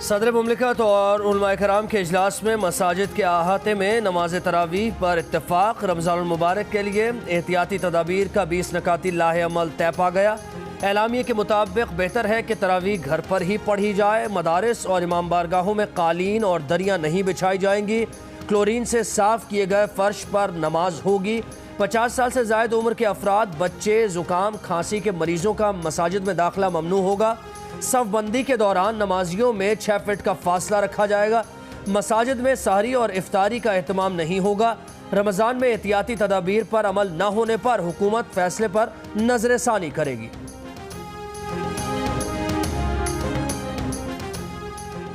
सदर मुमलिकत और उलमाए कराम के इजलास में मसाजिद के अहाते में नमाज तरावीह पर इत्तफाक। रमज़ानुल मुबारक के लिए एहतियाती तदाबीर का 20 नकाती लाहे अमल तय पा गया। एलामिये के मुताबिक बेहतर है कि तरावीह घर पर ही पढ़ी जाए। मदारिस और इमाम बारगाहों में कालीन और दरियाँ नहीं बिछाई जाएंगी। क्लोरीन से साफ किए गए फर्श पर नमाज होगी। 50 साल से ज़ायद उम्र के अफराद, बच्चे, ज़ुकाम खांसी के मरीजों का मसाजिद में दाखिला ममनू होगा। सफ़बंदी के दौरान नमाजियों में 6 फीट का फासला रखा जाएगा। मसाजिद में सहरी और इफ्तारी का एहतमाम नहीं होगा। रमज़ान में एहतियाती तदाबीर पर अमल न होने पर हुकूमत फैसले पर नजरसानी करेगी।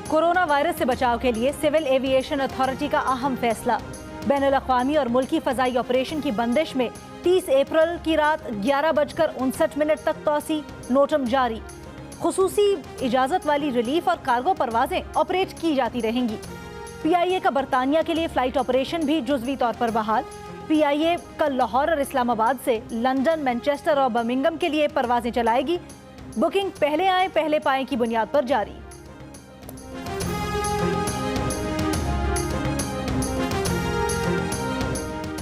कोरोना वायरस से बचाव के लिए सिविल एविएशन अथॉरिटी का अहम फैसला। बैनुल अक़वामी और मुल्की फ़ज़ाई ऑपरेशन की बंदिश में 30 अप्रैल की रात 11:59 तक तोसी। नोटम जारी। खुसूसी इजाज़त वाली रिलीफ और कार्गो परवाजें ऑपरेट की जाती रहेंगी। PIA का बरतानिया के लिए फ़्लाइट ऑपरेशन भी जुज़वी तौर पर बहाल। PIA कल लाहौर और इस्लामाबाद से लंदन, मैनचेस्टर और बर्मिंघम के लिए परवाजें चलाएगी। बुकिंग पहले आए पहले पाएं की बुनियाद पर जारी।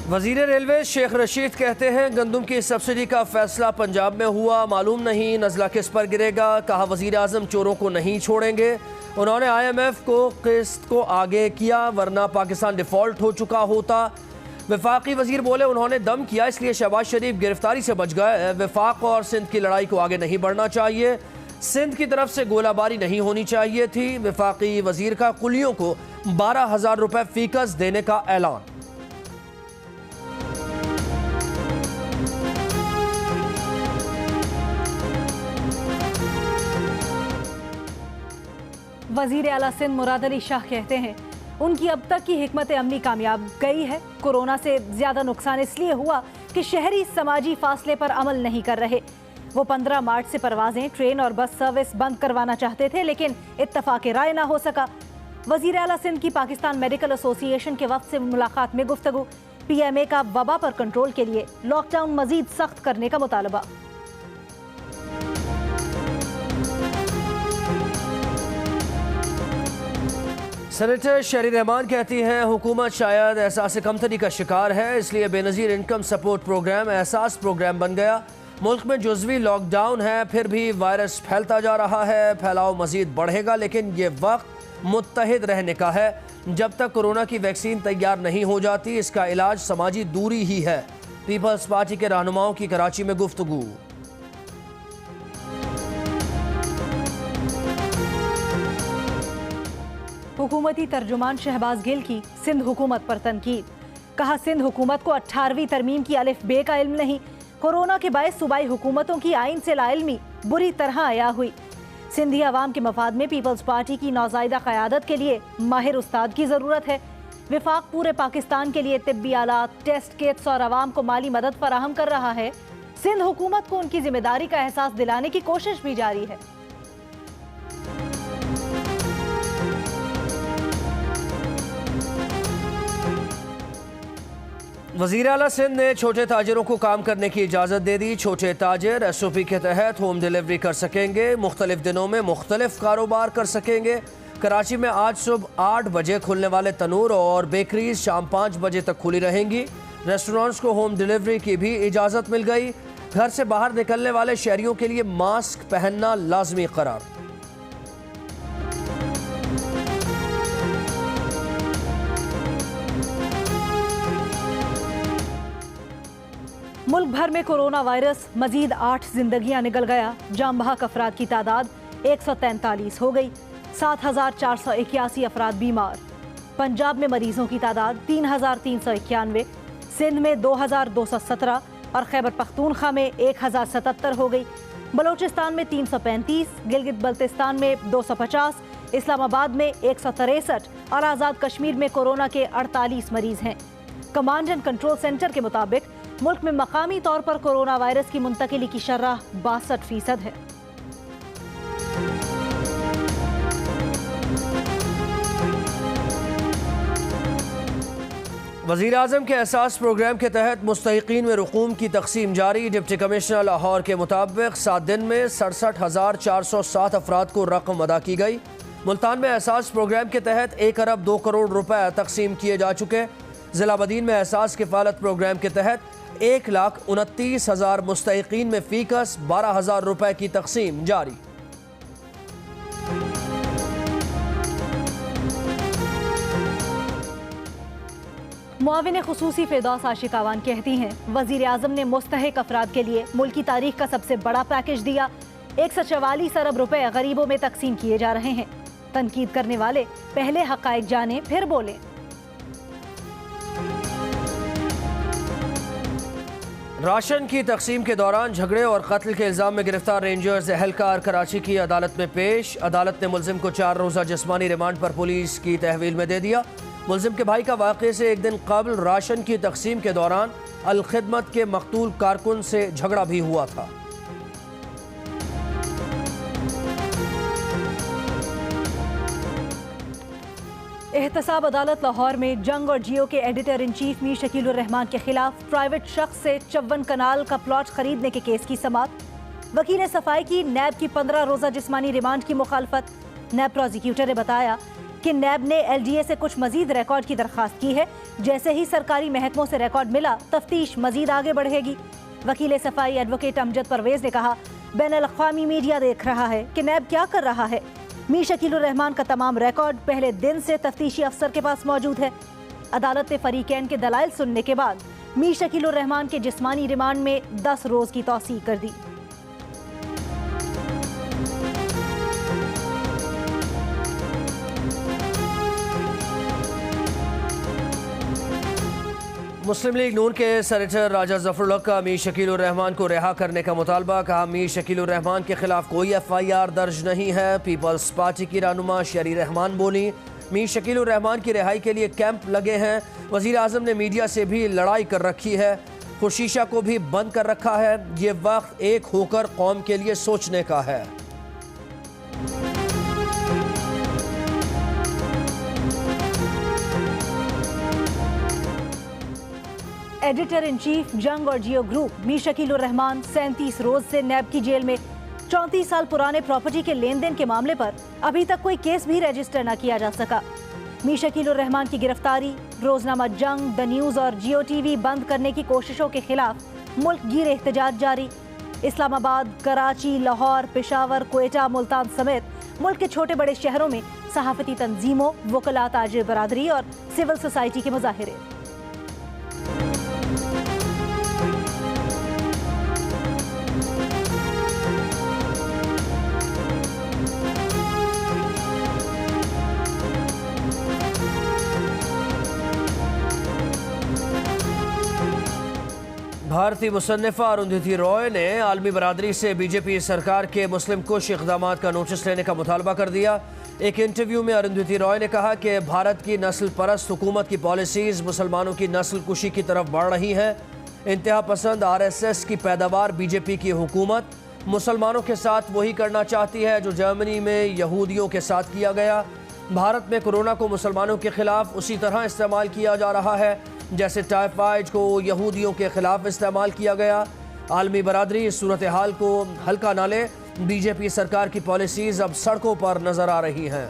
वज़ीर रेलवे शेख रशीद कहते हैं गंदम की सब्सिडी का फैसला पंजाब में हुआ, मालूम नहीं नज़ला किस पर गिरेगा। कहा वज़ीर आज़म चोरों को नहीं छोड़ेंगे। उन्होंने IMF को किस्त को आगे किया, वरना पाकिस्तान डिफ़ॉल्ट हो चुका होता। वफाकी वज़ीर बोले उन्होंने दम किया इसलिए शहबाज शरीफ गिरफ्तारी से बच गए। वफाक और सिंध की लड़ाई को आगे नहीं बढ़ना चाहिए। सिंध की तरफ से गोलाबारी नहीं होनी चाहिए थी। वफाकी वज़ीर का कुलियों को 12,000 रुपये फ़ीकस देने का ऐलान। वज़ीर आला सिंध मुराद अली शाह कहते हैं उनकी अब तक की हिकमत अमली कामयाब गई है। कोरोना से ज़्यादा नुकसान इसलिए हुआ कि शहरी समाजी फासले पर अमल नहीं कर रहे। वो 15 मार्च से परवाजें, ट्रेन और बस सर्विस बंद करवाना चाहते थे, लेकिन इत्तफाक राय ना हो सका। वज़ीर आला सिंध की पाकिस्तान मेडिकल एसोसिएशन के वक्त से मुलाकात में गुफ्तगू। PMA का वबा पर कंट्रोल के लिए लॉकडाउन मजीद सख्त करने का मुतालबा। सेनेटर शरी रहमान कहती हैं हुकूमत शायद एहसास कमतरी का शिकार है, इसलिए बेनज़ीर इनकम सपोर्ट प्रोग्राम एहसास प्रोग्राम बन गया। मुल्क में जुज़वी लॉकडाउन है, फिर भी वायरस फैलता जा रहा है। फैलाव मज़ीद बढ़ेगा, लेकिन ये वक्त मुत्तहिद रहने का है। जब तक कोरोना की वैक्सीन तैयार नहीं हो जाती, इसका इलाज समाजी दूरी ही है। पीपल्स पार्टी के रहनुमाओं की कराची में गुफ्तगू। हुकूमती तर्जुमान शहबाज गिल की सिंध हुकूमत पर तनकीद। कहा सिंध हुकूमत को 18वीं तरमीम की अलिफ बे का इल्म नहीं। कोरोना के बायस सूबाई हुकूमतों की आइन से लाइल्मी बुरी तरह आया हुई। सिंधी अवाम के मफाद में पीपल्स पार्टी की नौज़ायदा क़यादत के लिए माहिर उस्ताद की ज़रूरत है। विफाक पूरे पाकिस्तान के लिए तिब्बी आलात, टेस्ट किट्स और अवाम को माली मदद फराहम कर रहा है। सिंध हुकूमत को उनकी जिम्मेदारी का एहसास दिलाने की कोशिश भी जारी है। वज़ीर आला सिंध ने छोटे ताजिरों को काम करने की इजाज़त दे दी। छोटे ताजिर SOP के तहत होम डिलीवरी कर सकेंगे, मुख्तलिफ दिनों में मुख्तलिफ कारोबार कर सकेंगे। कराची में आज सुबह 8 बजे खुलने वाले तनूर और बेकरीज शाम 5 बजे तक खुली रहेंगी। रेस्टोरेंट्स को होम डिलीवरी की भी इजाज़त मिल गई। घर से बाहर निकलने वाले शहरियों के लिए मास्क पहनना लाजमी करार। मुल्क भर में कोरोना वायरस मजीद 8 जिंदगियां निकल गया। जाम बहक अफराद की तादाद 143 हो गई। 7,481 अफराद बीमार। पंजाब में मरीजों की तादाद 3,391, सिंध में 2,217 और खैबर पख्तूनख्वा में 1,077 हो गई। बलोचिस्तान में 335, गिलगित बल्तिस्तान में 250, इस्लामाबाद में 163 और आज़ाद कश्मीर में कोरोना के 48 मरीज हैं। कमांड एंड कंट्रोल सेंटर के मुताबिक मुल्क में मकामी तौर पर कोरोना वायरस की मुंतकिली की शरह 62% है। वज़ीर आज़म के एहसास प्रोग्राम के तहत मुस्तहिकीन में रकूम की तकसीम जारी। डिप्टी कमिश्नर लाहौर के मुताबिक 7 दिन में 67,407 अफराद को रकम अदा की गई। मुल्तान में एहसास प्रोग्राम के तहत 1 अरब 2 करोड़ रुपए तकसीम किए जा चुके। जिला बदीन में एहसास किफालत प्रोग्राम के तहत 1,29,000 मुस्तहिकीन में फीकस 12,000 रुपए की तकसीम जारी। मुआविन खुसूसी फिरदौस आशिकावान कहती हैं, वजीर आजम ने मुस्तहिक अफराद के लिए मुल्क की तारीख का सबसे बड़ा पैकेज दिया। 144 अरब रुपए गरीबों में तकसीम किए जा रहे हैं। तनकीद करने वाले पहले हकायक जाने फिर बोले। राशन की तकसीम के दौरान झगड़े और कत्ल के इल्जाम में गिरफ्तार रेंजर्स एहलकार कराची की अदालत में पेश। अदालत ने मुलजिम को 4 रोज़ा जिस्मानी रिमांड पर पुलिस की तहवील में दे दिया। मुलजिम के भाई का वाक़े से एक दिन कबल राशन की तकसीम के दौरान अल-खिदमत के मकतूल कारकुन से झगड़ा भी हुआ था। एहतसाब अदालत लाहौर में जंग और जियो के editor in chief Mir Shakilur Rahman के खिलाफ प्राइवेट शख्स से 54 कनाल का प्लॉट खरीदने के केस की समाअत। वकील सफाई की नैब की 15 रोज़ा जिस्मानी रिमांड की मुखालफत। नैब प्रोसिक्यूटर ने बताया कि नैब ने LDA से कुछ मजीद रिकॉर्ड की दरख्वास्त की है। जैसे ही सरकारी महकमों से रिकॉर्ड मिला, तफ्तीश मजीद आगे बढ़ेगी। वकील सफाई एडवोकेट अमजद परवेज ने कहा, बैनुल अक़वामी मीडिया देख रहा है कि नैब क्या कर रहा है। मीर शकीलुर रहमान का तमाम रिकॉर्ड पहले दिन से तफ्तीशी अफसर के पास मौजूद है। अदालत ने फरीकैन के दलाइल सुनने के बाद मीर शकीलुर रहमान के जिस्मानी रिमांड में 10 रोज की तौसीक कर दी। मुस्लिम लीग नून के सेनेटर राजा जफरुल हक का मीर शकीलुर रहमान को रिहा करने का मुतालबा। कहा, मीर शकीलुर रहमान के खिलाफ कोई FIR दर्ज नहीं है। पीपल्स पार्टी की रहनुमा शरी रहमान बोली, मीर शकीलुर रहमान की रिहाई के लिए कैंप लगे हैं। वजीर आजम ने मीडिया से भी लड़ाई कर रखी है, खुशीशा को भी बंद कर रखा है। ये वक्त एक होकर कौम के लिए सोचने का है। एडिटर इन चीफ जंग और जियो ग्रुप मीर शकीलुर रहमान 37 रोज से नैब की जेल में। 34 साल पुराने प्रॉपर्टी के लेन देन के मामले पर अभी तक कोई केस भी रजिस्टर न किया जा सका। मीर शकीलुर रहमान की गिरफ्तारी, रोजनामा जंग, द न्यूज़ और जियो TV बंद करने की कोशिशों के खिलाफ मुल्क गिर एहतजाज जारी। इस्लामाबाद, कराची, लाहौर, पेशावर, क्वेटा, मुल्तान समेत मुल्क के छोटे बड़े शहरों में सहाफती तंजीमों, वकला, ताजिर बरादरी और सिविल सोसाइटी के मुजाहिरे। भारतीय मुसन्निफा अरुंधति रॉय ने आलमी बरादरी से BJP सरकार के मुस्लिम कुश इक़दामात का नोटिस लेने का मुतालबा कर दिया। एक इंटरव्यू में अरुंधति रॉय ने कहा कि भारत की नस्ल परस्त हुकूमत की पॉलिसीज़ मुसलमानों की नस्ल कुशी की तरफ बढ़ रही हैं। इंतहा पसंद RSS की पैदावार BJP की हुकूमत मुसलमानों के साथ वही करना चाहती है जो जर्मनी में यहूदियों के साथ किया गया। भारत में कोरोना को मुसलमानों के खिलाफ उसी तरह इस्तेमाल किया जा रहा है जैसे टाइफाइड को यहूदियों के खिलाफ इस्तेमाल किया गया। आलमी बरादरी इस सूरत हाल को हल्का ना ले। BJP सरकार की पॉलिसीज अब सड़कों पर नजर आ रही हैं।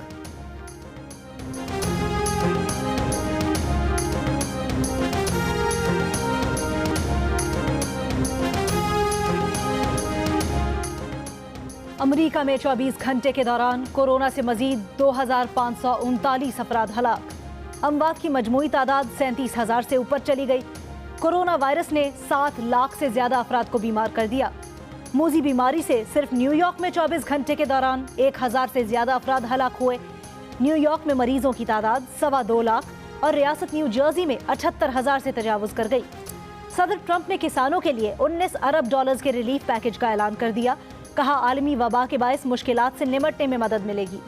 अमरीका में 24 घंटे के दौरान कोरोना से मजीद 2,539 अफराद हलाक। अमवात की मजमूई तादाद 37,000 से ऊपर चली गई। कोरोना वायरस ने 7 लाख से ज्यादा अफराद को बीमार कर दिया। मूजी बीमारी से सिर्फ न्यूयॉर्क में 24 घंटे के दौरान 1,000 से ज्यादा अफराद हलाक हुए। न्यूयॉर्क में मरीजों की तादाद 2.25 लाख और रियासत न्यू जर्सी में 78,000 से तजावुज कर गई। सदर ट्रंप ने किसानों के लिए 19 अरब डॉलर्स के रिलीफ पैकेज का ऐलान कर दिया। कहा, आलमी वबा के बायस मुश्किलात से निपटने में मदद मिलेगी।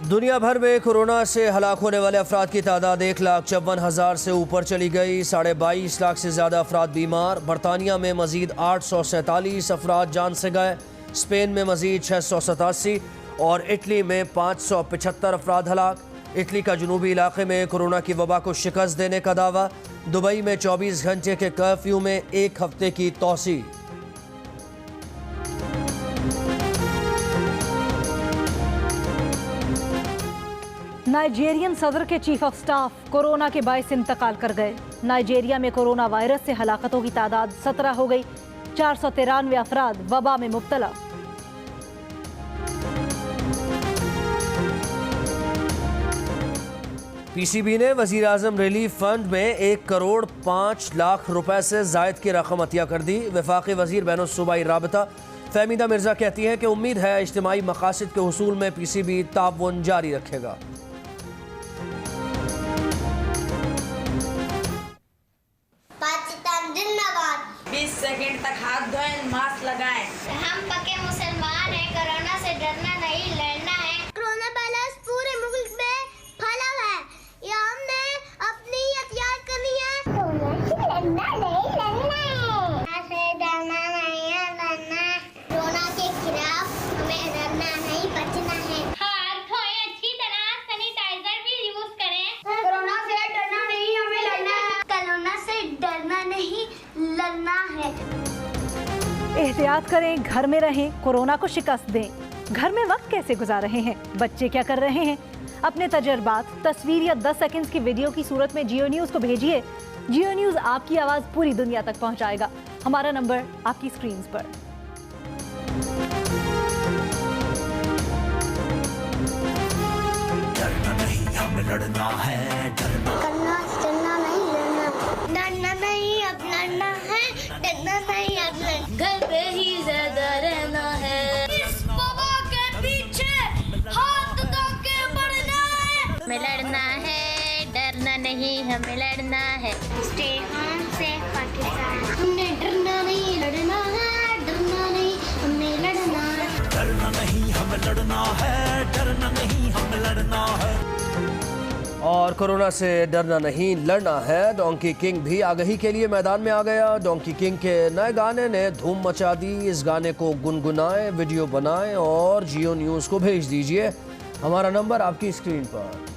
दुनिया भर में कोरोना से हलाक होने वाले अफराद की तादाद 1,54,000 से ऊपर चली गई। 22.5 लाख से ज़्यादा अफराद बीमार। बरतानिया में मजीद 847 अफराद जान से गए। स्पेन में मजीद 687 और इटली में 575 अफराद हलाक। इटली का जनूबी इलाके में कोरोना की वबा को शिकस्त देने का दावा। दुबई में 24 घंटे के कर्फ्यू में 1 हफ्ते की तौसी। नाइजीरियन सदर के चीफ ऑफ स्टाफ कोरोना के बायस इंतकाल कर गए। नाइजीरिया में कोरोना वायरस से हलाकतों की तादाद 17 हो गई। 493 अफराद वबा में मुब्तला। पीसीबी ने वजीर आजम रिलीफ फंड में 1 करोड़ 5 लाख रुपए से जायद की रकम अतिया कर दी। वफाकी वजीर बैनुल सूबाई राबता फहमीदा मिर्जा कहती हैं कि उम्मीद है इज्तिमाई मकासद के हुसूल में पीसीबी ताउन जारी रखेगा। 20 सेकंड तक हाथ धोएं, मास्क लगाएं। हम पक्के मुसलमान हैं, कोरोना से डरना नहीं, लड़ना है। कोरोना वायरस पूरे मुल्क में फैला है, ये हमने अपनी एहतियात करनी है। कोरोना से डरना नहीं, लड़ना है। से डरना नहीं है, लड़ना है। कोरोना के खिलाफ हमें डरना नहीं, बचना है। हाथ धोएं अच्छी तरह, सैनिटाइजर भी यूज करें। कोरोना से डरना नहीं, हमें लड़ना है। कोरोना से डरना नहीं, लड़ना है। एहतियात करें, घर में रहें, कोरोना को शिकस्त दें। घर में वक्त कैसे गुजार रहे हैं, बच्चे क्या कर रहे हैं? अपने तजर्बात तस्वीर या 10 सेकंड्स की वीडियो की सूरत में जियो न्यूज़ को भेजिए। जियो न्यूज़ आपकी आवाज़ पूरी दुनिया तक पहुंचाएगा। हमारा नंबर आपकी स्क्रीन पर। डरना नहीं, हमें लड़ना है। डरना डरना नहीं, अब लड़ना है। डरना नहीं, अब लड़ना। घर पे ही ज्यादा रहना है। इस वबा के पीछे हाथ धो के बढ़ना है। हमें लड़ना है, डरना नहीं, हमें लड़ना है। स्टे होम से पाकिस्तान। हमने डरना नहीं, लड़ना है। डरना नहीं, हमें लड़ना है। डरना नहीं, हमें लड़ना है। डरना नहीं, हमें लड़ना है। और कोरोना से डरना नहीं, लड़ना है। डोंकी किंग भी आगही के लिए मैदान में आ गया। डोंकी किंग के नए गाने ने धूम मचा दी। इस गाने को गुनगुनाएं, वीडियो बनाएं और जियो न्यूज़ को भेज दीजिए। हमारा नंबर आपकी स्क्रीन पर।